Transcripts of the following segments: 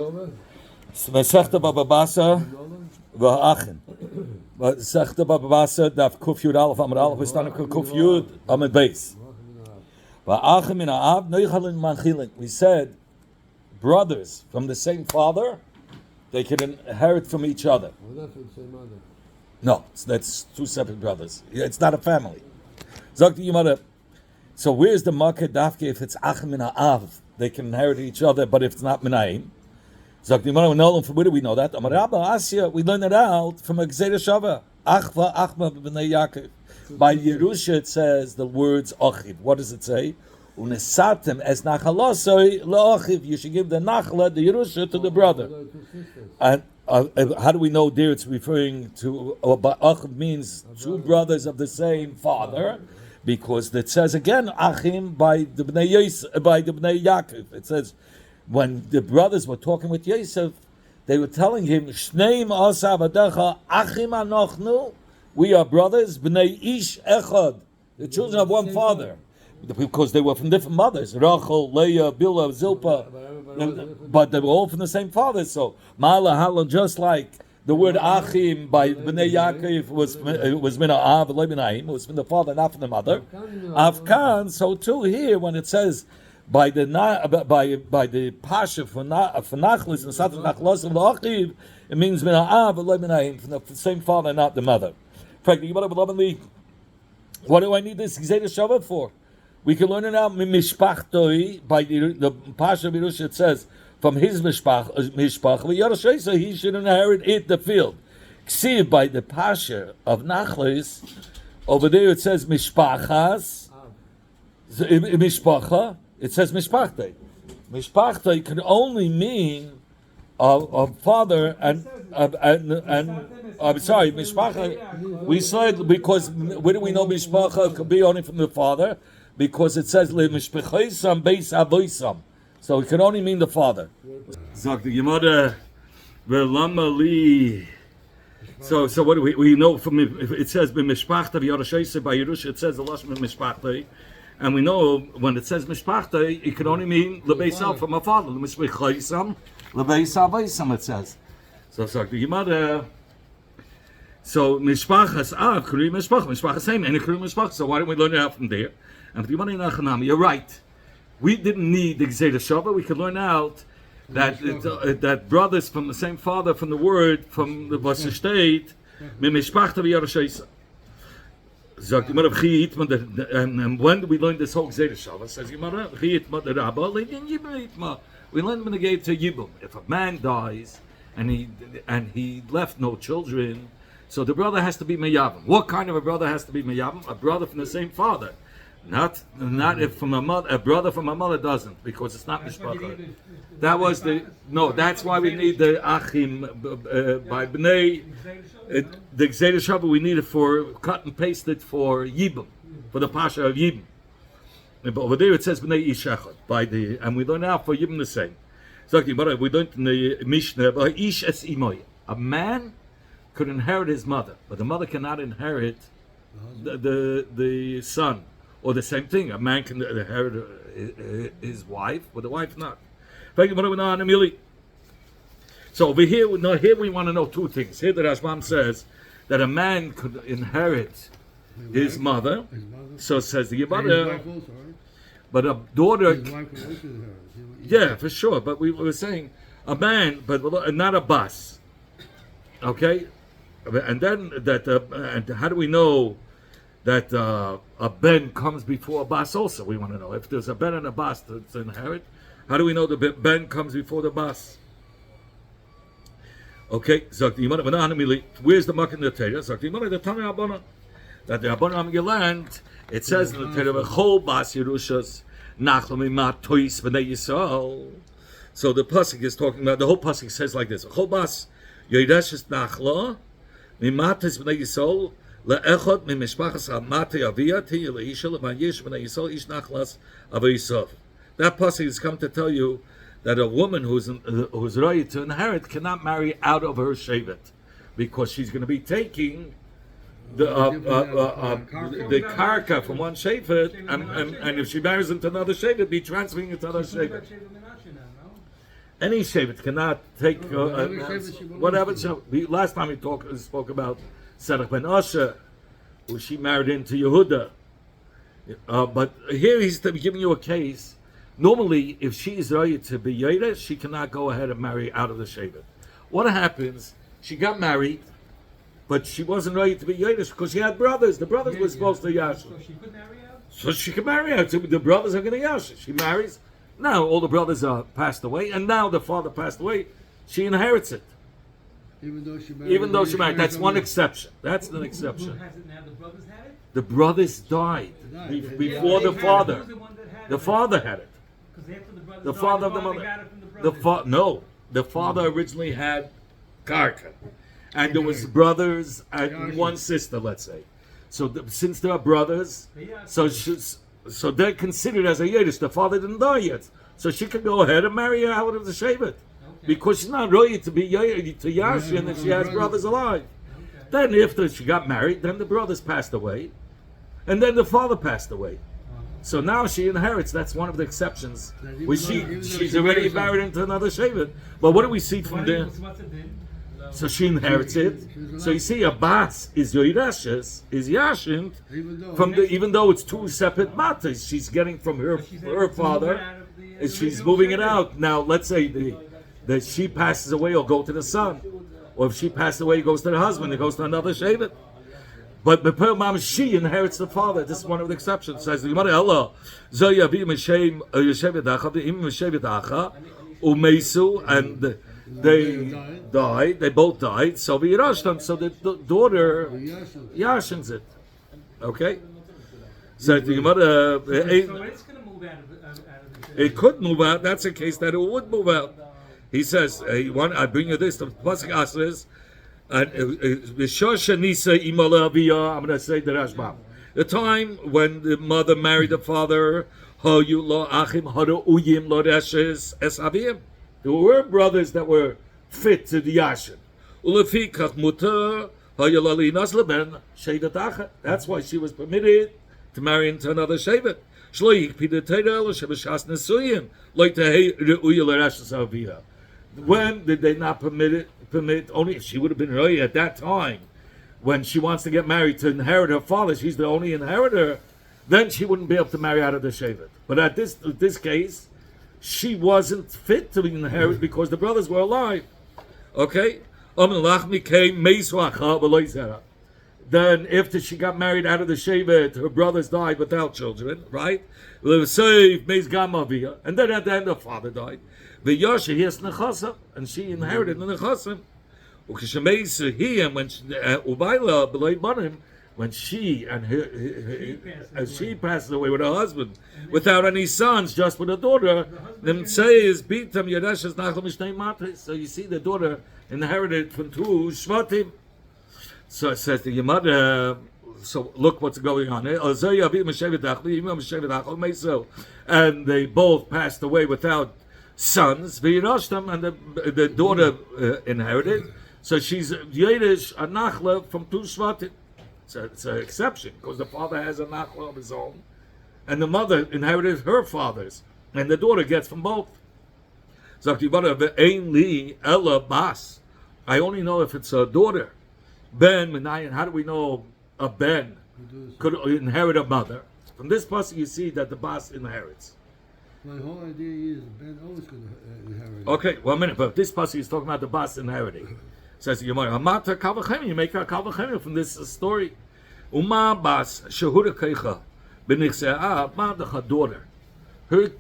Masechta Bava basra v'achin. Masechta Bava basra daf kuf yud aleph amud aleph v'stana kuf yud amud beis. V'achin min ha'av noichalin manchilin. We said brothers from the same father, they can inherit from each other. Well, not from the same mother. No, that's two separate brothers. It's not a family. Zok the Yimada. So where's the market dafke if it's achin min ha'av? They can inherit each other, but if it's not minayim. Zok the Yimada, from where do we know that? Amar Rabba Asya, we learn it out from a Gzeira Shava. Achva achma b'nei Yaakov. By Yerusha it says the words achiv. What does it say? Unesatem es nachalosoi la'achiv. You should give the nachla, the Yerusha, to the brother. And how do we know there it's referring to achiv means two brothers of the same father? Because it says again achim by the bnei Yaakov. It says when the brothers were talking with Yosef, they were telling him, Shneim asavadecha achim anochnu. We are brothers, bnei ish echad, the children of one father, because they were from different mothers. Rachel, Leah, Bilhah, Zilpah, but they were all from the same father. So Ma'ala Hala, just like the word achim by bnei Yaakov was min ha'av, it was from the father, not from the mother. Afkan, so too here when it says by the pasha for nachlis and satan nachlos of achiv, it means min ha'av, from the same father, not the mother. What do I need this Gzeira Shava for? We can learn it out mishpachtoi by the pasha of Yerusha. It says from his mishpach, so he should inherit it, the field. Ksiv by the pasha of nachlis, over there it says mishpachas, mishpacha. It says mishpachtei. Mishpachtei can only mean a father and I'm sorry, mishpacha. We said because where do we know mishpacha could be only from the father? Because it says le mishpachaisam beis avoisam, so it can only mean the father. Zok the Gemara ve'lama li. So what do we know from it says b'mishpachta v'yorasheisa by Yerusha it says the lashon b'mishpachta. And we know when it says mishpachta, it can only mean lebeisal from a father. Mishpachaisam, lebeisal beisam. It says. So the Gemara. So mishpachas kuri mishpach, mishpachas same and kuri mishpach. So why don't we learn it out from there? And the Gemara Nachanami, you're right. We didn't need the Gzeira Shava. We could learn out that that brothers from the same father, from the word from the Basra state, mishpachta v'yarasheisa. And when do we learn this whole Gzeira Shava? Says Gemara, we learn when they gave to Yibum. If a man dies and he left no children, so the brother has to be Meyavim. What kind of a brother has to be Meyavim? A brother from the same father. Not if from a mother. A brother from a mother doesn't, because it's not mishpacha. That was that's why we need the achim by bnei. The Gzeira Shava we need it for cut and paste it for yibum, for the pasha of yibum. But over there it says bnei ish echad by the, and we learn now for yibum the same. So we learned in the Mishnah by ish es imoy. A man could inherit his mother, but the mother cannot inherit the son. Or the same thing, a man can inherit his wife, but the wife not. So over here we want to know two things. Here the Rashbam says that a man could inherit his mother. So says the Gemara. But a daughter, yeah, for sure. But we were saying a man, but not a bas. Okay, and then and how do we know that a ben comes before a bas also? We want to know. If there's a ben and a bas to inherit, how do we know the ben comes before the bas? Okay, where's the mark in the Torah? That the Abbanah Geland, it says in the Torah, Chol bas Yerushas nachla mimat tois b'nei Yisrael. So the pasuk is talking about, the whole pasuk says like this: Chol bas Yerushas nachla mimat tois b'nei Yisrael. Le'echad mimishpachas hamate aviyah tiya leisha le'mayish b'nei Yisrael ish nachlas aviyisov. That pasuk has come to tell you that a woman who's ready to inherit cannot marry out of her shevet, because she's going to be taking the karka from one shevet, and if she marries into another shevet, be transferring it to another shevet. Any shevet cannot take whatever. Last time we spoke about Serach ben Asher, who she married into Yehuda. But here he's giving you a case. Normally, if she is ready to be Yeda, she cannot go ahead and marry out of the shevet. What happens? She got married, but she wasn't ready to be Yiddish because she had brothers. The brothers were supposed to yash. So she could marry out? So she can marry out. So the brothers are going to yash. She marries. Now all the brothers are passed away, and now the father passed away. She inherits it. Even though she married. That's one exception. That's an exception. Who has it now? The brothers had it? The brothers died before the father. Who's the one that had The it? father had it. Because after the brothers The died, father of the got mother. it from the brothers. No, the father originally had karka, and there was brothers and one sister, let's say. So since there are brothers, so they're considered as a Yiddish. The father didn't die yet, so she can go ahead and marry her out of the shevet because she's not ready to be to Yashin if she has brothers alive. Then after she got married, then the brothers passed away, and then the father passed away. So now she inherits. That's one of the exceptions. Where she's already married into another shevet. But what do we see from there? So she inherits it. So you see, a bas is yoirashes, is yashin, even though it's two separate matters. She's getting from her father, and she's moving it out. Now let's say that she passes away, or go to the son, or if she passed away, it goes to the husband, it goes to another shevet. But Bepel Mam, she inherits the father. This is one of the exceptions. Says the Gemara, Allah, Zoyabi Meshem Yeshevet Acha, the Im Meshevet Acha, Umesu, and they died. They both died. So we Yirashtam. So the daughter yashins it. Okay. So the Gemara, So it's going to move out of the it could move out. That's a case that it would move out. He says, I bring you this. The pasuk asks. I'm going to say the Rashbam. The time when the mother married the father, there were brothers that were fit to the Yashin. That's why she was permitted to marry into another Shevet. When did they not permit only if she would have been ready at that time, when she wants to get married to inherit her father, she's the only inheritor, then she wouldn't be able to marry out of the shevet. But at this case, she wasn't fit to inherit because the brothers were alive. Okay? Then after she got married out of the shevet, her brothers died without children, right? And then at the end her father died. And she inherited the nechasim. When she and she passes away with her husband, without any sons, just with a daughter, then says bitam yadashes nachal mishnei matres. So you see, the daughter inherited from two shvatim. So it says the Gemara. So look what's going on. And they both passed away without sons, and the daughter inherited. So she's Yiddish, a nachla from two shvatim. It's an exception because the father has a nachla of his own, and the mother inherited her father's, and the daughter gets from both. I only know if it's a daughter. Ben Menayan, how do we know a Ben could inherit a mother? From this passage you see that the bas inherits. My whole idea is Ben always going to inherit. Okay, 1 minute, but this passage is talking about the bas inheriting. Says the Gemara, Hamata Kavachem, you make a Kavachem from this story. Uma bas Shahura Keicha Benichse'a Madacha daughter. Her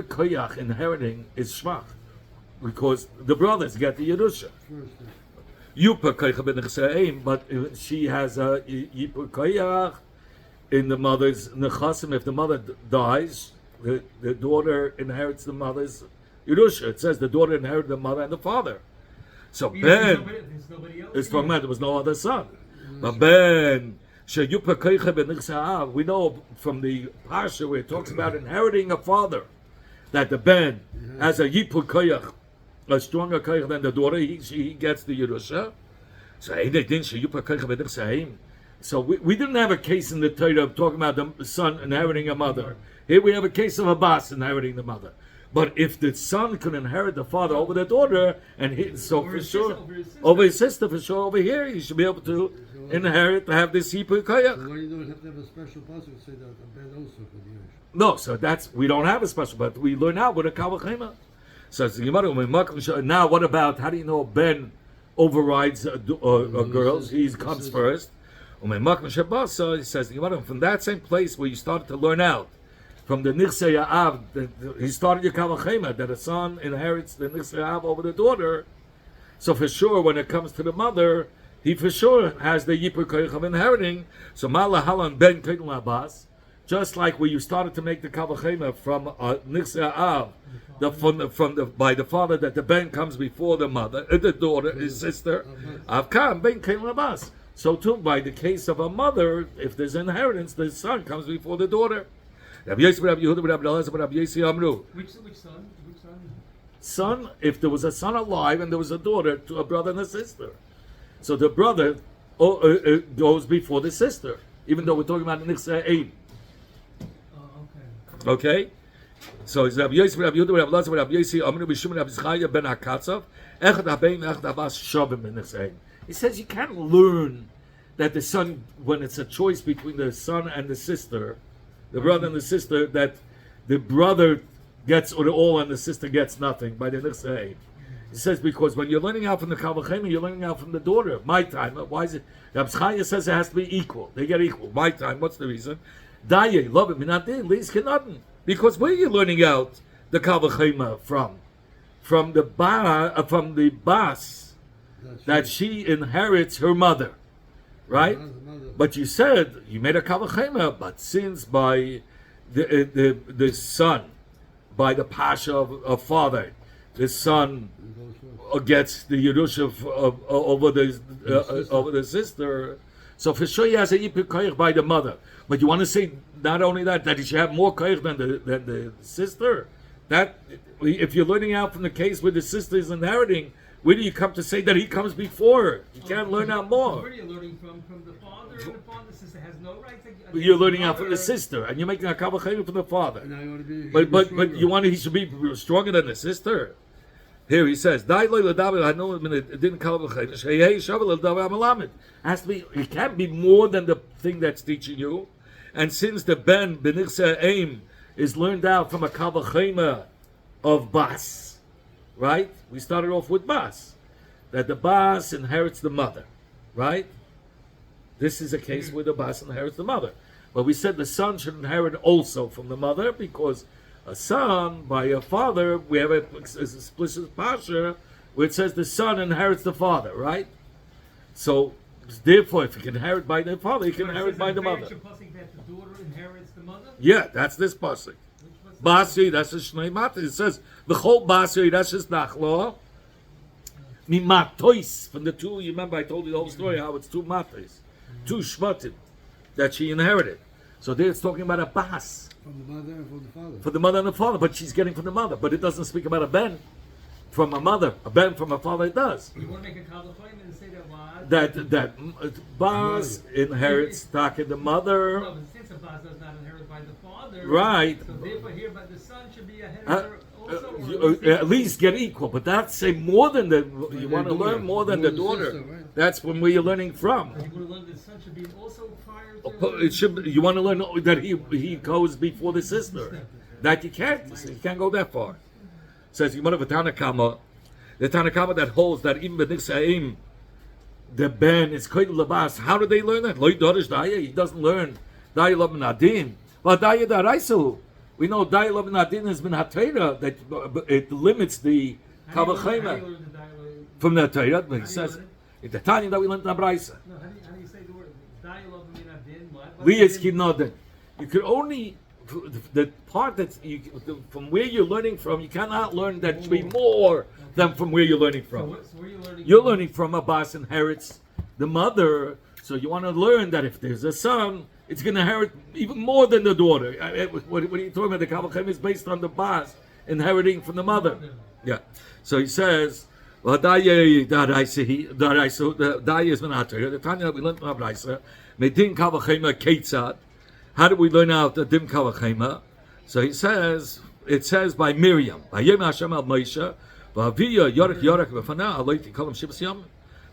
koyach inheriting is shvach because the brothers get the Yerusha. Yupa Keicha Benichse'aim, but she has a Yipa koyach in the mother's nechasim. If the mother dies, the daughter inherits the mother's Yerusha. It says the daughter inherited the mother and the father. So Ben is talking about there was no other son. But Ben, we know from the Parsha where it talks about inheriting a father, that the Ben has a Yipur Koyach, a stronger Koyach than the daughter, he gets the Yerusha. So we didn't have a case in the Torah of talking about the son inheriting a mother. Here we have a case of a bas inheriting the mother. But if the son could inherit the father over the daughter, and so Over for his sure, sister, over his sister. over his sister, for sure, over here, he should be able to inherit, to have this Yipur Koyach. So why you don't have to have a special pasuk to say that a ben also could use? No, so we don't have a special, but we learn out with a Kavachema. So it's the Gemara, now what about, how do you know Ben overrides girls? He comes first. So he says, from that same place where you started to learn out, from the Nichsei Av, he started your Kavachema, that a son inherits the Nichsei Av over the daughter. So for sure, when it comes to the mother, he for sure has the Yipur Koyach of inheriting. So Mala Halan Ben Kedel Abbas, just like where you started to make the Kavachema from Nichsei Av, by the father, that the Ben comes before the mother, the daughter, his sister, Avkam Ben Kedel Abbas. So too, by the case of a mother, if there's inheritance, the son comes before the daughter. Which son? Which son? Son, if there was a son alive and there was a daughter, to a brother and a sister. So the brother goes before the sister, even though we're talking about the Nichsei Ein. Oh, okay. Okay? So it's Rabbi Yosef, Rabbi Yehuda, Rabbi Lazar, Rabbi Yosef, Aminu Bishum, Rabbi Zechariah ben Hakatzav, Echad Habein, Echad Abbas, Shavim in Nichsei Ein. He says you can't learn that the son, when it's a choice between the son and the sister, the brother and the sister, that the brother gets all and the sister gets nothing by the Nichsei Ein. He says because when you're learning out from the Kavachema, you're learning out from the daughter. My time, why is it? Rabbi Zechariah says it has to be equal. They get equal. My time, what's the reason? Daye, love it, minadin, leis kenadin. Because where are you learning out the Kavachema from? From the bas, that she inherits her mother, right? But you said you made a Kavachema, but since by the son, by the pasha of father, the son gets the Yerusha over the sister, so for sure he has a Yipur Koyach by the mother. But you want to say not only that he should have more Koyach than the sister? That if you're learning out from the case where the sister is inheriting, where do you come to say that he comes before her? You can't learn out more. Where are you learning from? From the father, and the father sister has no rights. You're learning out from the sister, and you're making a Kavachema from the father. But you want he should be stronger than the sister. Here he says, "Dai lo l'david." I know it didn't Kavachema. Sheyei shavel l'david amalamed. Has to be. It can't be more than the thing that's teaching you. And since the ben benichsei aim is learned out from a Kavachema of bas, right? We started off with bas, that the bas inherits the mother, right? This is a case where the bas inherits the mother. But we said the son should inherit also from the mother, because a son by a father, we have a explicit pasha where it says the son inherits the father, right? So therefore, if he can inherit by the father, he can inherit by the mother. That the daughter inherits the mother? Yeah, that's this pasuk. Basi, that's the Shnei Matis. It says the whole Basi, that's just Nachlo. Mimatois, from the two. You remember I told you the whole story how it's two matis, two shvatim that she inherited. So there it's talking about a bas From the mother and from the father. for the mother and the father, but she's getting from the mother. But it doesn't speak about a ben from a mother. A ben from a father, it does. You want to make a Kavachema and say that why? That bas inherits taka the mother. No, but since a bas does not inherit by the father, Right. So therefore, here, but the son should be ahead of her also. At least get equal, but that's say more than the. You want to learn more than the daughter. Sister, right? That's from where you're learning from. You want to learn the son should be also prior to. It should. You want to learn that he goes before the sister. That you can't. You can't go that far. Says you want to have a Tanakama, the Tanakama that holds that even b'nichsaim, the ben is koydel labas. How do they learn that? Loy dorish daya. He doesn't learn daya lav nadin. But daya daraisu. We know daya lav nadin has been hatera that it limits the Kavachema from the Torah. But he says it's the Tanya that we learned in the Braisa. No, how do you say the word? Dialogue min adin. What? Liyas kinodin. You could only the part that's from where you're learning from. You cannot learn that it should be more than from where you're learning from. So where are you learning? You're learning from a bas inherits the mother, so you want to learn that if there's a son, it's going to inherit even more than the daughter. What are you talking about? The Kavachem is based on the bas inheriting from the mother. Yeah. So he says, well, Daya is Menatri. The Tanya that we learned from Abraisa, Medin Kavachema Ketzad. How do we learn out the Dim Kavachema? So he says, it says by Miriam. Vayem Hashem al Moshe, v'aviya yorek b'fanah aloi tikolam shibas yom.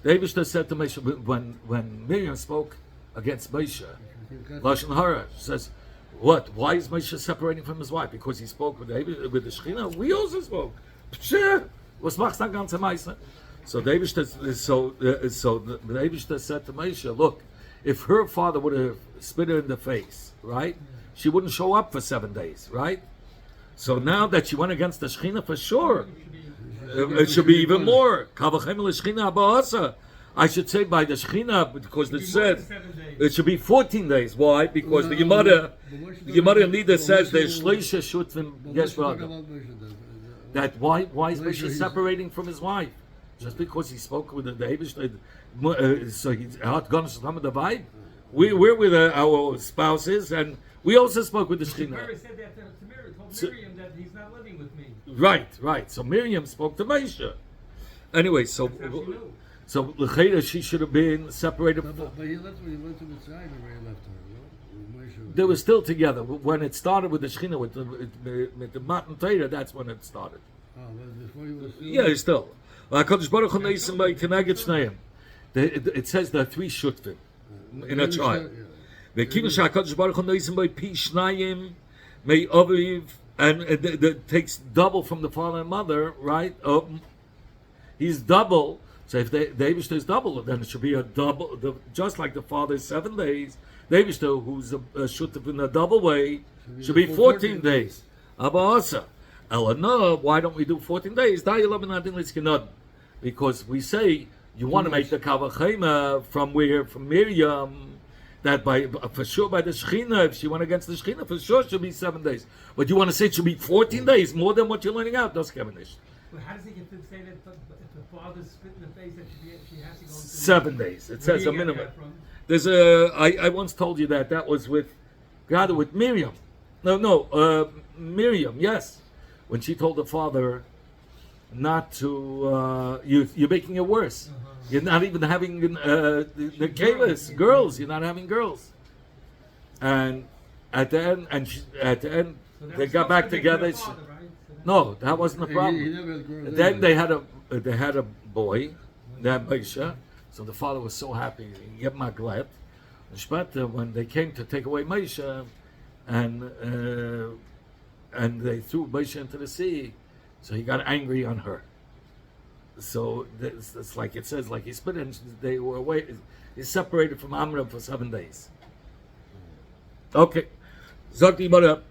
The Eibishter said to Moshe when Miriam spoke against Moshe, Lashon Hara says, "What? Why is Moshe separating from his wife? Because he spoke with the Shekhinah. We also spoke. Psheh, was machst dann ganze Meise?" So the Eibishter said to Moshe, "Look, if her father would have spit her in the face, right? She wouldn't show up for 7 days, right? So now that she went against the Shekhinah, for sure, it should be even more. I should say by the Shekhinah, because it says it should be 14 days. Why? Because the Gemara leader says there's Shleisha Shutvim Yesh V'Adam. That why is Moshe separating from his wife? Just because he spoke with the Davish, so he's out gone to the vibe. We're with our spouses, and we also spoke with the Shekhinah. Mary said that to Miriam, told Miriam that he's not living with me. Right. So Miriam spoke to Moshe. Anyway, so L'cheira, she should have been separated. But he left when he went to Mitzrayim, he left her, no? They were still together. When it started with the Shekhinah, with the Matan Torah, that's when it started. Oh, but before he was still... Yeah, still. It says there are 3 shutfim in a child. And it takes double from the father and mother, right? He's double. So if the Eibishter is double, then it should be a double. Just like the father is 7 days, the Eibishter, who's a shutf in a double way, should be 14 days. Abba Elana, why don't we do 14 days? Because we say you want to make the kavachema from Miriam, that for sure by the Shekhinah, if she went against the Shekhinah, for sure it should be 7 days. But you want to say it should be 14 days, more than what you're learning out. That's Kevinish. But how does he get to say that if the father's spit in the face that she has to go into 7 days. It says a minimum. There's I once told you that was with Miriam. Miriam, yes. When she told the father not to, you're making it worse. You're not even having the kavas, girls. You're not having girls. And at the end, they got back together. No, that wasn't the problem. Then they had a boy, that Moshe. So the father was so happy. He gave my glad. But when they came to take away Moshe, and they threw Moshe into the sea, so he got angry on her. So it's like it says, like he split and they were away. He separated from Amram for 7 days. Okay. Zakti Mara.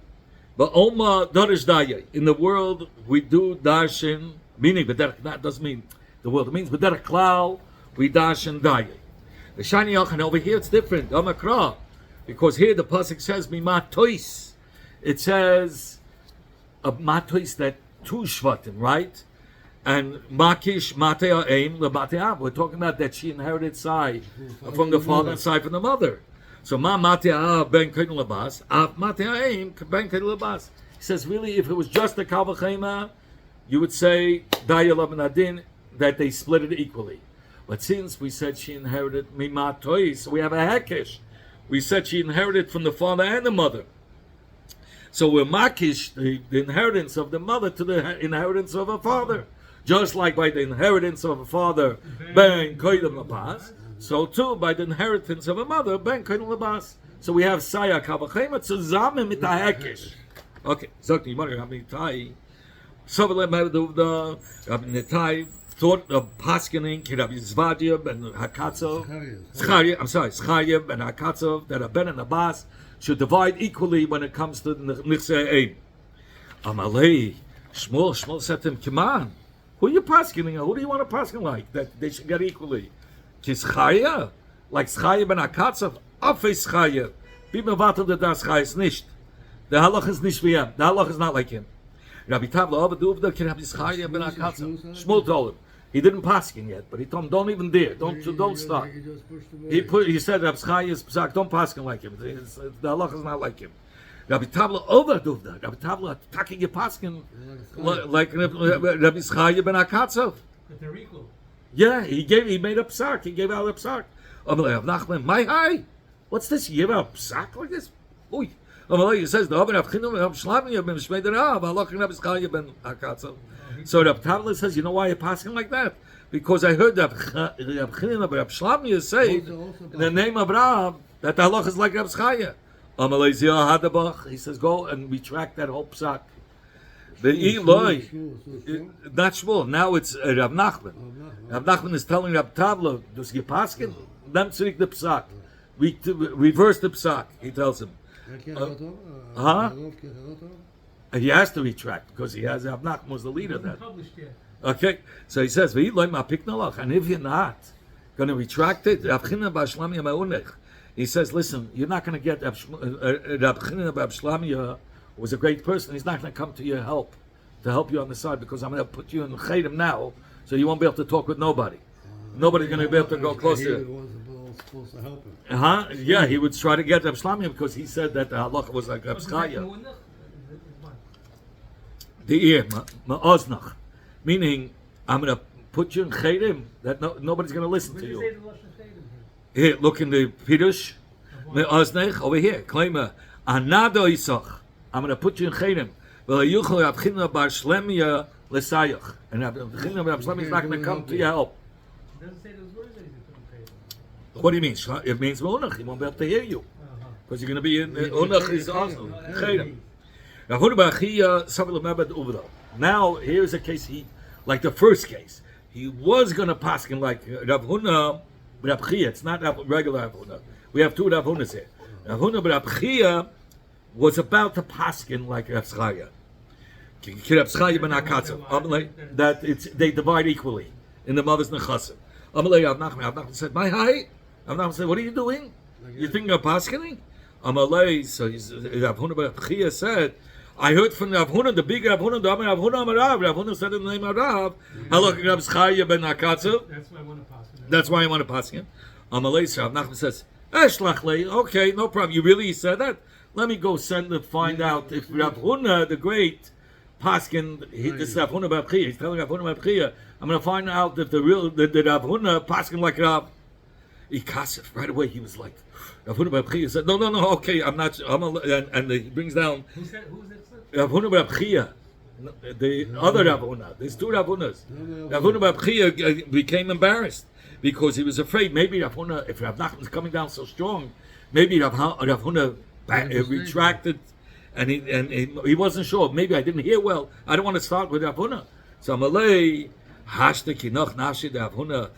But Oma Darish Daya. In the world we do darshan, meaning that doesn't mean the world. It means B'derech Klal we darshan Daya. The Shani Yachan over here it's different. Amakra. Because here the pasuk says Mimatois. It says Matois that 2 shvatim, right? And Makish Matea Aim Lebateav. We're talking about that she inherited Sai from the father and Sai from the mother. So Ma Matea Ben Kain Labas, Av Matea Aim Ben Kain Labas. He says, really, if it was just a Kavachema, you would say Dayalav and Adin that they split it equally. But since we said she inherited Mimatois, so we have a Hekesh. We said she inherited from the father and the mother. So we're makish the inheritance of the mother to the inheritance of her father. Just like by the inheritance of a father, ben koydem labas, so too by the inheritance of a mother, ben koydem labas. So we have saya kavachema zusammen mit der hekesh. Okay, sagt die Mutter, haben die Tai. So wir haben the haben die Tai thought of paskening, Rabbi Zvadia and Hakatzov, Zcharia and Hakatzov, that a Ben and a Bas should divide equally when it comes to the Nichsei Eid. Amalei, Shmuel said to him, come on, who are you paskening? Who do you want to pasken like? That they should get equally. Zcharia, like Zcharia ben Hakatzov, Afe Zcharia. Wie mevatel das Zcharia is nicht. The halach is nicht wie him. The halach is not like him. Rabbi Tavla, Avaduvda, can Rabbi Zcharia ben Hakatzov. Shmuel told him. He didn't paskin yet, but he told him, don't even dare, don't start. He said, Rabbi Zcharia is psak, don't paskin like him. The halach is not like him. Rabbi Tavla overduvda. Rabbi Tavla attacking your paskin like Rabbi Zcharia ben Hakatzov. But they're equal. Yeah, he made a psak. He gave out a psak. Nachman, my high. What's this? You gave out a psak like this? Oy. He says, the Rabbi Abchina ben Shlamya ben Shmei the Rav, Halach Rabbi Schaya ben Akatzel. So Rabbi Tavla says, you know why you're passing like that? Because I heard Rabbi Abchina ben Shlamya say, in the name of Rav, that the halach is like Rabbi Schaya. He says, go and retract that whole psak. The Eloi, not Shmuel. Now it's Rav Nachman. Rav Nachman is telling Rav Tavla, does he paskin? Them tzrik the psak. Reverse the psak. He tells him. He has to retract because he has Rav Nachman was the leader then. Okay, so he says, and if you're not going to retract it, he says, listen, you're not going to get Rab China Rab Shlamya was a great person. He's not going to come to your help, to help you on the side, because I'm going to put you in Chaydim now, so you won't be able to talk with nobody. Nobody's going to be able to go close to you. Supposed to help him. Yeah, he would try to get Rab Shlamya because he said that the halacha was like Rab Schaya. The ear, ma'oznach, meaning I'm going to put you in Chaydim that nobody's going to listen to you. Here, look in the Pirush, me'oznach over here. Claim anado isach. I'm going to put you in Chaydim. Well, yuchol Rab China bar Shlemya l'sayach, and Rab China bar Shlemya is not going to come to your help. It doesn't say those words that he's going to pay. What do you mean? It means unach. He won't be able to hear you because you're going to be in unach is also Chaydim. Now here's a case. Like the first case, he was going to paskin like Rav Huna, Rav Chia. It's not regular Rav Huna. We have two Rav Hunas here. Rav Huna, Rav Chia was about to paskin like Rav Schaya. Rav Schaya ben Akatzel. That they divide equally in the mother's nechasim. Amalei Rav Nachman said, "My height." Rav Nachman said, "What are you doing? You think you're paskening?" Amalei, so Rav Huna ben Chia said, I heard from Rav Huna, the big Rav Huna, the Rav Huna Amarav. Rav Huna said in the name of Rav, Halach Rav Schaya ben Akatzel. That's why I want to pass him. That's why I want to pass him. Amalei, Rav Nachman says, Eshlachle, okay, no problem. You really said that? Let me go send and find out if Rav Huna, the great paskin, this is Rav Huna Rav Chia. He's telling Rav Huna Rav Chia, I'm going to find out if the Rav Huna paskin like Rav. Ikasif, right away he was like, Rav Huna Rav Chia said, no, okay, I'm not, and he brings down, Who's that? Rav Huna Rav Chia, the other Rav Huna. There's two Rav Hunas. Rav Huna Rav Chia became embarrassed because he was afraid maybe Rav Huna, if Rav Nachman is coming down so strong, maybe Rav Huna retracted, and he wasn't sure. Maybe I didn't hear well. I don't want to start with Rav Huna. So Amalei hashte kinach nashid Rav Huna.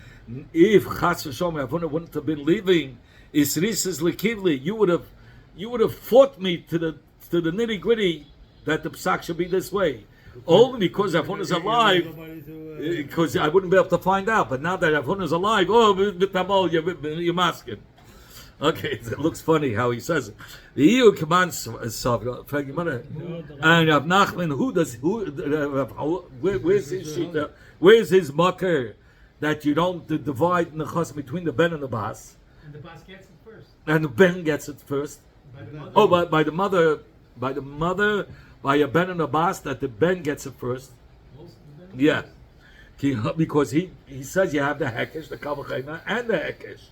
If Chas v'Shom Rav Huna wouldn't have been leaving, Isrises lekivli, you would have fought me to the nitty gritty that the psak should be this way. Only because Rav Huna is alive, because I wouldn't be able to find out. But now that Rav Huna is alive, you're masking. Okay, it looks funny how he says it. The EU commands and Rav Nachman, where's his shita? Where's his makar that you don't divide in the chas between the ben and the bas? And the bas gets it first. And the ben gets it first. By the mother, by a ben and a bas, that the ben gets it first. Yeah, because he says you have the hekesh, the kavachayna, and the hekesh.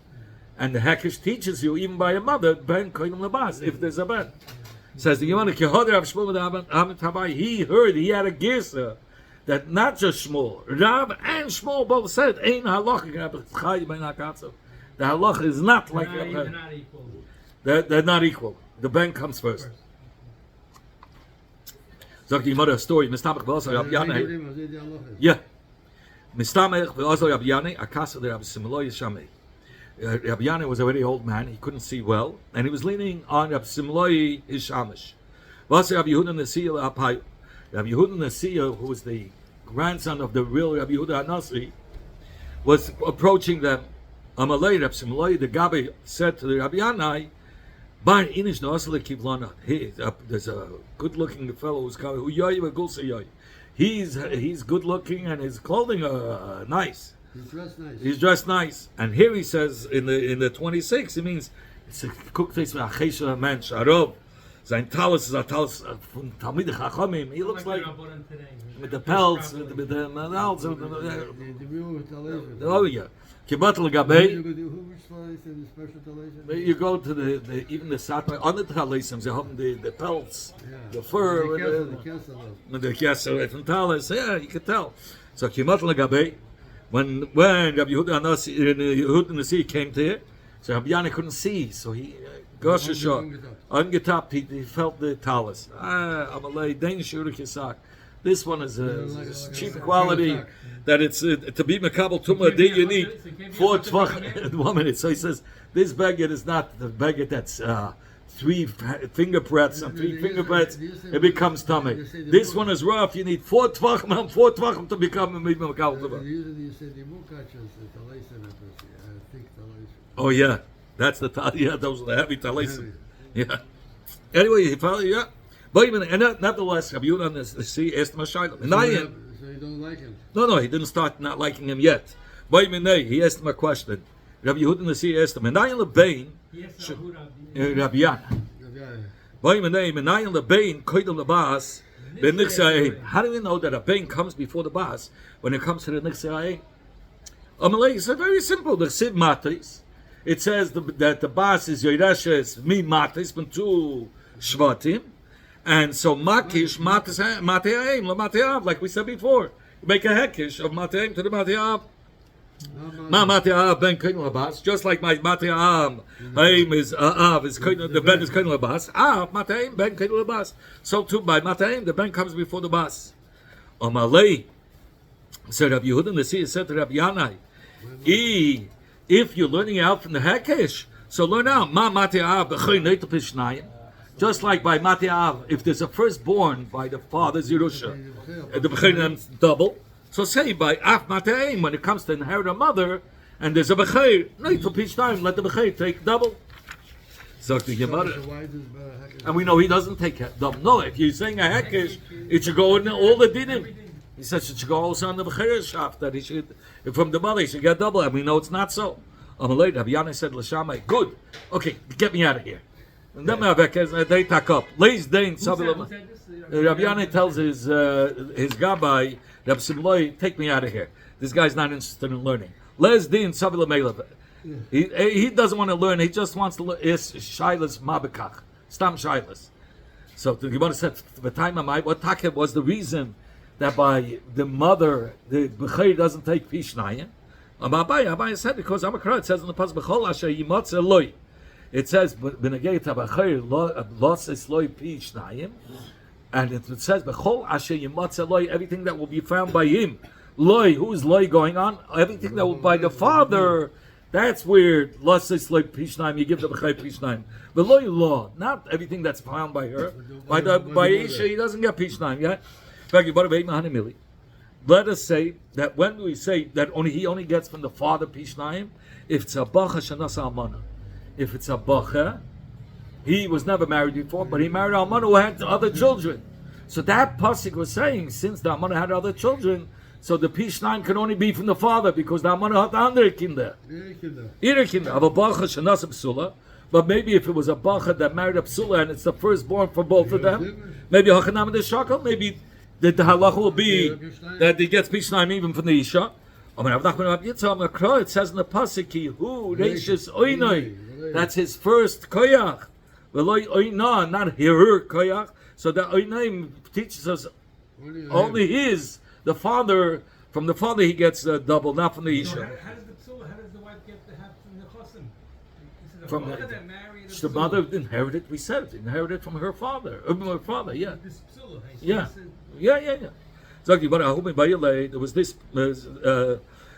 And the Hekesh teaches you, even by a mother, Ben Koyim Labas, if there's a Ben. Says the Yomana Kehoder of Shmuel Amit Habai, he had a girsa that not just Shmuel, Rav and Shmuel both said, Ein halacha Chai Ben Akatzel. The halacha is not like they're not equal. They're not equal. The Ben comes first. Zog the Yomana story, Mistamach V'Osar Rav Yanei. Yeah. Mistamach V'Osar Rav Yanei, Akasa the Rav Similoi Yishamei. Rabbi Yanai was a very old man. He couldn't see well, and he was leaning on Rabbi Simloi Ishamish. Rabbi Yehuda Nasiya Apayu. Rabbi Yehuda Nasiya, who was the grandson of the real Rabbi Yehuda Hanasi, was approaching them. Amalei Rabbi Simloi the Gabi said to the Rabbi Yanai, "Bar inish noasle kivlana." There's a good-looking fellow who's coming. He's good-looking, and his clothing nice. He's dressed nice. And here he says in the 26, it means it's a cooked face for a chesha man sharov. Sein talis is a talis from Talmidei Chachamim. He looks like with the pelts, with the mouths. Oh yeah, Kibat l'gabei. Which place in the special talation? You go to the even the satmar on the talisim. They have the pelts, the fur, The castle. with the kesser from talis. Yeah, you can tell. So kibat l'gabei. When Rabbi Yehuda Nasi came to it, so Rabbi Yana couldn't see, so he gosh ungetaped. He felt the talis. Amalei Dain Shura Kisak. This one is a cheap quality. That it's to be makabel tumah day you need 4 tvach 1 minute. So he says this baguette is not the baguette that's 3 finger breadths and 3 finger breadths. It becomes tummy. This one is rough. You need 4 tvachim to become a makabel tumah. Usually you say the mukachas, the talation, thick talation. Oh yeah, that's the yeah. Those are the heavy talaisim. Yeah. Anyway, he probably But even and nevertheless, Rabbi Yehuda Nasi asked him a shayla. So you don't like him? No, he didn't start not liking him yet. He asked him a question. Rabbi Yehuda Nasi asked him, "Menayin lebein Yes, Rabbi Yana? Menayin lebein koydem lebas b'nichsayim." How do we know that a bein comes before the bas when it comes to the nichsayim? Amalei, it's very simple. The Siv Matris. It says that the bas is Yoreshes mi Matris from 2 shvatim. And so makish mateim lamateav, like we said before, you make a hekish of mateim to the mateav. Ma mateav ben koyin labas, just like my mateav aim is av is koyin, the ben is koyin labas. Av mateim ben koyin labas. So too by mateim the ben comes before the bas. Amalei said Rabbi Yehuda Nasi said to Rabbi Yanai, if you're learning out from the hekish, so learn out ma mateav b'choyin neitel pishnayim. Just like by Mateav, if there's a firstborn by the father's Yerusha, the Bechayim double. So say by Af Mateim, when it comes to inherit a mother, and there's a Bechayim, no, for each time, let the Bechayim take double. So the Gemara, and we know he doesn't take double. No, if you're saying a Hekish, it should go in all the dinim. He says it should go also on the Bechayim shaft, that he should, from the mother, he should get double, and we know it's not so. Amalei, Rabbi Yana said, L'shamai, good, okay, get me out of here. And then they tack up. Leis Dain Sabilam. Rabbi Yana tells his gabbai, Rabbi Simloi, take me out of here. This guy's not interested in learning. Les Dain Sabilam. He doesn't want to learn. He just wants to learn. Is Shilas Mabekach. Stam Shilas. So the Gemara said, the time of my what takeb was the reason that by the mother the Bechayr doesn't take Pishnayim. Abai said because Amakra, it says in the pasuk Bechol Asher Yimotz Eloi. It says, "B'negei tabachayr los es loy pi shnayim," and it says, "B'chol asher yimatz loy," everything that will be found by him. Loy, who is loy going on? Everything that will by the father. That's weird. Los es loy pi shnayim. You give the b'chayr pi shnayim. But loy law, not everything that's found by her. By Isha, he doesn't get pi shnayim. Yeah. Let us say that when we say that he only gets from the father pi shnayim, if it's a bacha shanasa almana. If it's a bacha, he was never married before, but he married Almana who had other children. So that pasuk was saying, since the Almana had other children, so the Pishnayim can only be from the father because the Almana had andere kinder. Ihre kinder. Of a bacha shenas psula. But maybe if it was a bacha that married a psula and it's the firstborn for both of them, maybe hachanam de shakal, maybe the halacha will be that he gets Pishnayim even from the Isha. It says in the pasuk, "Who reishes oinoi." That's his first koyach. Veloy oina, not her koyach. So the oinaim teaches us only his. The father, from the father he gets double, not from the isha. So how does the wife get the half from the chosim? From the mother inherited. We said it inherited from her father. Her father, yeah. Yeah. So there was this.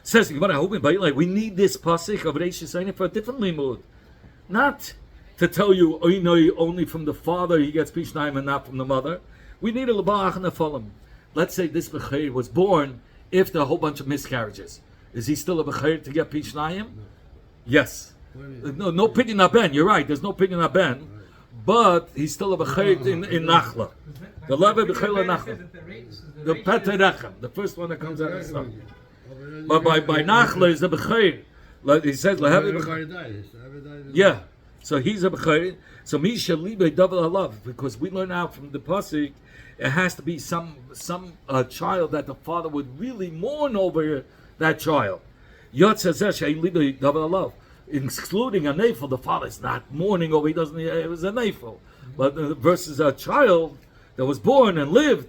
Says the Gemara, we need this pasuk of Reish Yisrael for a different limud. Not to tell you only from the father he gets Pishnayim and not from the mother. We need a L'ba'ach and a Falam. Let's say this Bechayr was born after a whole bunch of miscarriages. Is he still a Bechayr to get Pishnayim? No. Yes. No Pidyon Aben. You're right. There's no Pidyon Aben. But he's still a Bechayr in Nachla. The Leva Bechayr Nachla. The Peterechem. The first one that comes out of the stomach. But by Nachla is the Bechayr. Like he says, yeah. So he's a Bechayr. So Misha Libe double alav, because we learn out from the pasuk, it has to be some child that the father would really mourn over that child. Yotze zeh she'ein liba davar alav. Excluding a nafel, the father is not mourning over he doesn't. It was a nafel, but versus a child that was born and lived,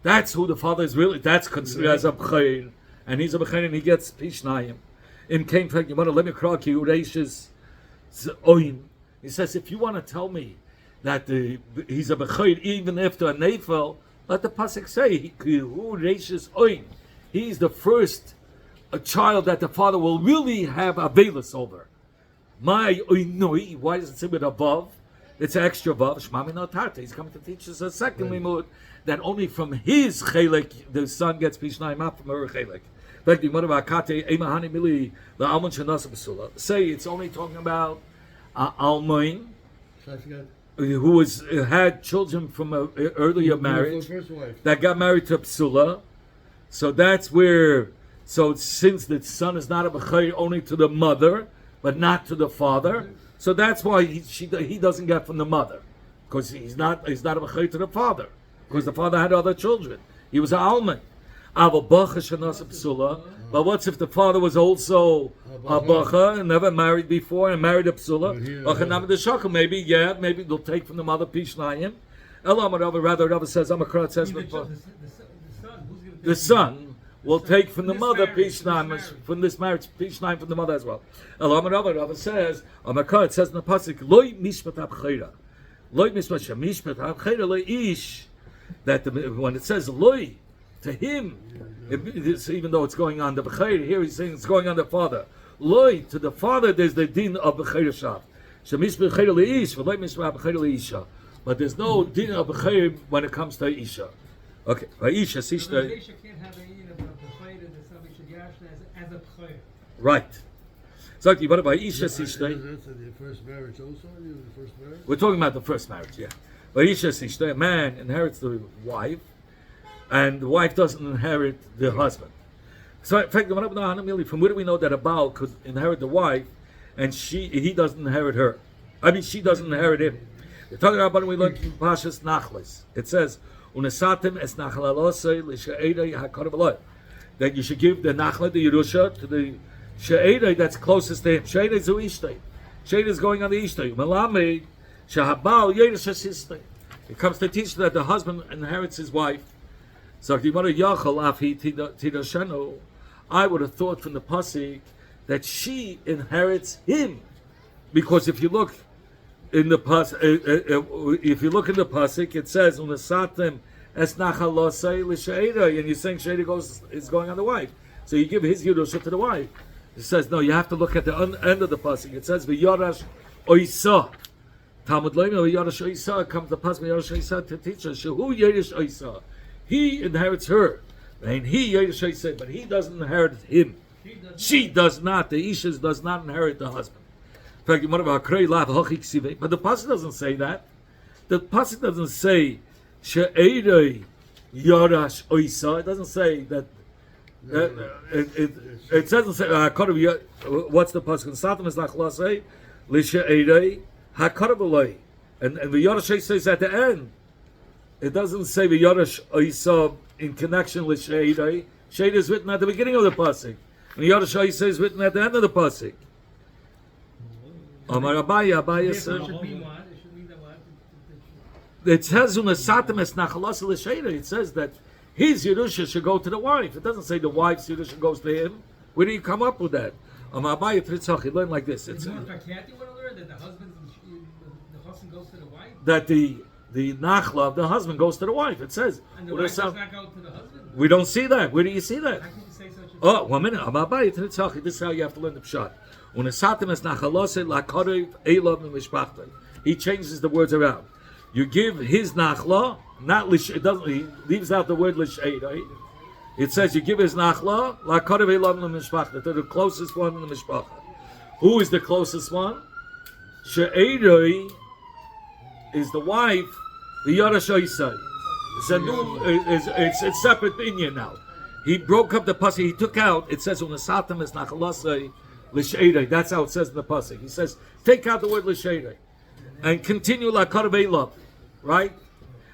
that's who the father is really. That's considered as a b'chayr, and he's a b'chayr and he gets pishnayim. In came fact, you want to let me crack you reishes oin. He says, if you want to tell me that he's a b'chayr even after a nafel, let the pasuk say who reishes oin. He's the first a child that the father will really have avelus over. My oinoi, why does it say with above? It's an extra vav. Shmami notate. He's coming to teach us a second limud that only from his chelik the son gets pishnayim, not from her chelik. Say it's only talking about almoin who had children from an earlier marriage that got married to psula. So that's where. So since the son is not a b'chayr only to the mother, but not to the father, so that's why he doesn't get from the mother, because he's not a b'chayr to the father, because the father had other children. He was an almond. But what's if the father was also a bacha and never married before and married a psula? Maybe they'll take from the mother pishnayim. Rather, Rava says, the son will take from the mother pishnayim from this marriage, pishnayim from the mother as well. Rava says, it says in the pasuk, loy mishpat abchayra, loy mishpat abchayra loy ish. That when it says loy to him, even though it's going on the b'chayr, here he's saying it's going on the father. Loy to the father, there's the din of b'chayr shav. Shemish b'chayr leish, v'loy mishpat b'chayr leisha. But there's no din of b'chayr when it comes to isha. Okay, v'isha sishta. As a b'chayr. Right. So, what about Isha Sishtai? That's the first marriage also? The first marriage? We're talking about the first marriage, yeah. But Isha Sishtai, a man inherits the wife, and the wife doesn't inherit the husband. So, in fact, from where do we know that a Baal could inherit the wife, and he doesn't inherit her? I mean, she doesn't inherit him. We're talking about when we learned in Pashas Nachlas. It says, Unesatim es nachlalosei l'she'edei ha'korav aloi. That you should give the nachla, the Yerusha, to the she'edei that's closest to him. She'edei is who ishtei. She'edei is going on the ishtei. Melamed she'habal yerush hasistei. It comes to teach that the husband inherits his wife. So I would have thought from the pasuk that she inherits him, because if you look in the pasuk, it says unesatim es nachalosei l'she'edei, and you're saying she'edei is going on the wife. So you give his Yerusha to the wife. It says, no, you have to look at the end of the pasuk. It says, v'yorash oisa. Talmud Leino, v'yorash oisa, comes the pasuk, v'yorash oisa, to teach us, shehu yerush oisa. He inherits her. And he yerush oisa, but he doesn't inherit him. She does not. The Ishas does not inherit the husband. In fact, but the pasuk doesn't say that. The pasuk doesn't say, she'edei yorash oisa. It doesn't say that. It doesn't say what's the pasuk? Satan is nachlasei l'she'edei hakarev aloi, and the yorash says at the end. It doesn't say the yorash oisa in connection with she'edei. She'edei is written at the beginning of the pasuk, and the yorash oisa is written at the end of the pasuk. Amar Abaya said. It says unesatim es nachlasei l'she'edei. It says that his Yerusha should go to the wife. It doesn't say the wife's Yerusha goes to him. Where do you come up with that? He learned like this. It's that the husband goes to the wife? That the nachla of the husband goes to the wife. It says. And the wife does not go to the husband? We don't see that. Where do you see that? I can say such a thing. Oh, 1 minute. This is how you have to learn the pshat. He changes the words around. You give his nachla, not lish. It doesn't. He leaves out the word lisheidai. It says you give his nachla la'karev elav l'mishpacha, to the closest one in the mishpacha. Who is the closest one? She'edai is the wife. The yorash oisai. It's a separate inyan now. He broke up the pasuk. He took out. It says unesatim es nachlasei lisheidai. That's how it says in the pasuk. He says take out the word lisheidai and continue la'karev elav. Right?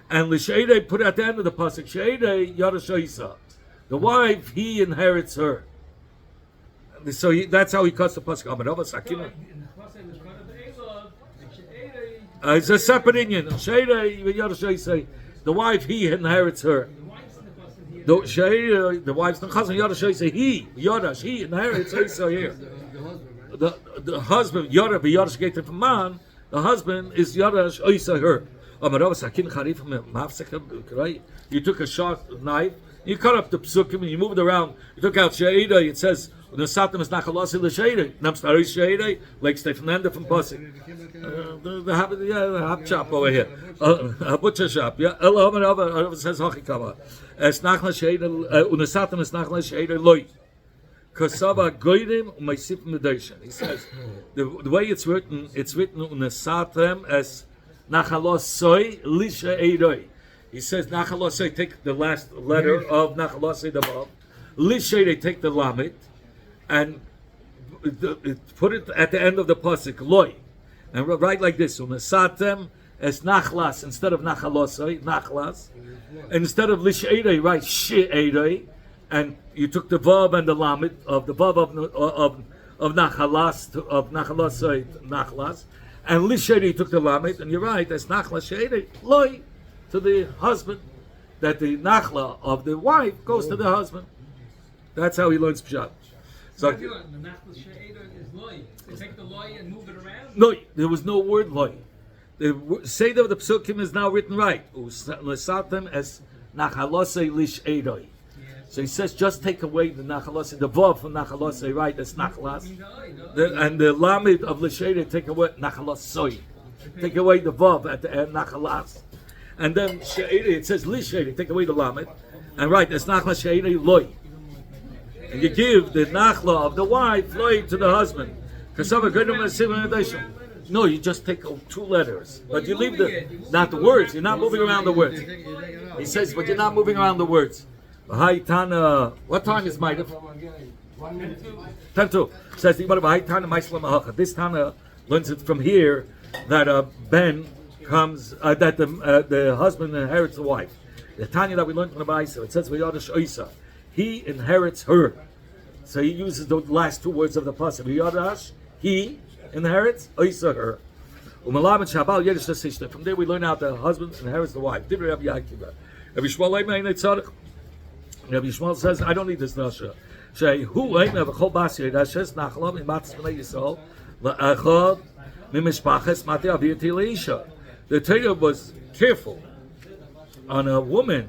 And l'she'edei put at the end of the pasuk, she'edei yorash oisa. The wife, he inherits her. So that's how he cuts the pasuk. Amarava Sakina. It's a separate Indian. The wife, he inherits her. The wife's nechasam Yada say he Yodash he inherits Isa here. The husband Yoda be Yodash get from man. The husband is Yodash Isa her. You took a sharp knife, you cut up the psukim, and you moved it around. You took out she'eda. It says the satam is nachalasi l'she'eda. Namstari she'eda like Stefan from Pasik. The hab shop over here, a butcher shop. Yeah, it says hachikama. Es nachla she'eda unesatam es nachla she'eda loy. Kasava goyim u'meisif medation. He says the way it's written unesatam es nachalos soy lishe'eda. He says nachalosei, take the last letter of nachalosei above. Lishay, they take the lamet and put it at the end of the pasuk loy, and write like this: unesatem es nachlas instead of nachalosei, nachlas. And instead of lishay, write she'edei, and you took the vav and the lamet of the vav of nachalas of nachalosei nachlas, and lishay you took the lamet, and you're right, as nachlas she'edei loy. To the husband, that the nachla of the wife goes to the husband. That's how he learns pshat. So, the nachla she'eda is loy. They take the loy and move it around. No, there was no word loy. The seder of the psukim is now written right. Usatem as nachalosei lish edoi. So he says, just take away the nachalosei, the vav from nachalosei, right? That's nachlas, and the lamid of lish edoi, take away nachalosoi. Take away the vav at the end, nachalas. And then it says lisheiri, take away the lamet, and right, it's nachla sheiri loy, and you give the nachla of the wife loy to the husband. No, you just take 2 letters, but you leave not the words. You're not moving around the words. He says, but you're not moving around the words. What time is Ma'idav? 10:02. Says the this Tana learns it from here that Ben comes that the husband inherits the wife. The Tanya that we learned from the Bava, it says V'yadash Oisa, he inherits her. So he uses the last 2 words of the pasuk. V'yadash, he inherits Oisa her. From there we learn out the husband inherits the wife. Did Rabbi Yaakov? Rabbi Shmuel says, I don't need this nasha. Who ain't never called Basir? That says Nachlam in Matas Bnei Yisrael la'achad mimishpachas Mati Aviyati Leisha. The Torah was careful on a woman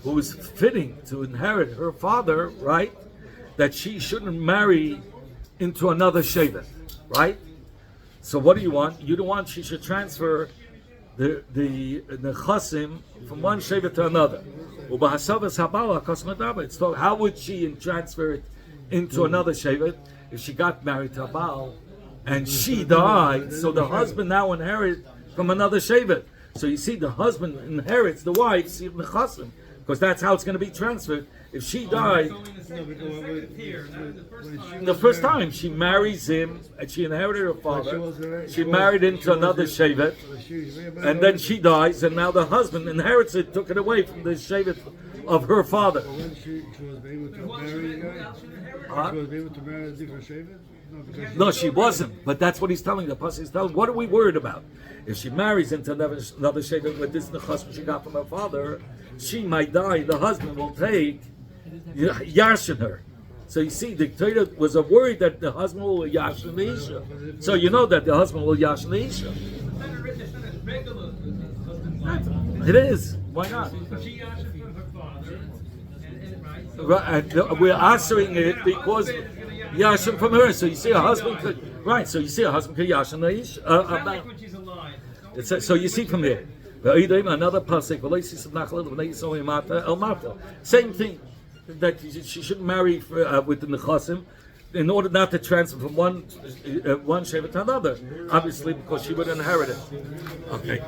who was fitting to inherit her father, right? That she shouldn't marry into another shevet, right? So what do you want? You don't want she should transfer the chasim from one shevet to another. So how would she transfer it into another shevet if she got married to a Baal and she died? So the husband now inherits from another shevet. So you see, the husband inherits the wife's nechasim, because that's how it's going to be transferred. If she died, the first time she marries him and she inherited her father, she married into another shevet, and then she dies, and now the husband inherits it, took it away from the shevet of her father. She was able to marry a different shevet? No, she wasn't. But that's what he's telling. The pasuk is telling. What are we worried about? If she marries into another shevet with this nechas she got from her father, she might die. The husband will take yashin her. So you see, the Torah was worried that the husband will yashin the isha. So you know that the husband will yashin the isha. It is. Why not? Right, we're answering it because yashin from her. So you see, a husband could So you see, a husband could yashin the isha. So you see from there. Another pasuk. Same thing. That she shouldn't marry with the nechasim in order not to transfer from one shevet to another. Obviously, because she would inherit it. Okay.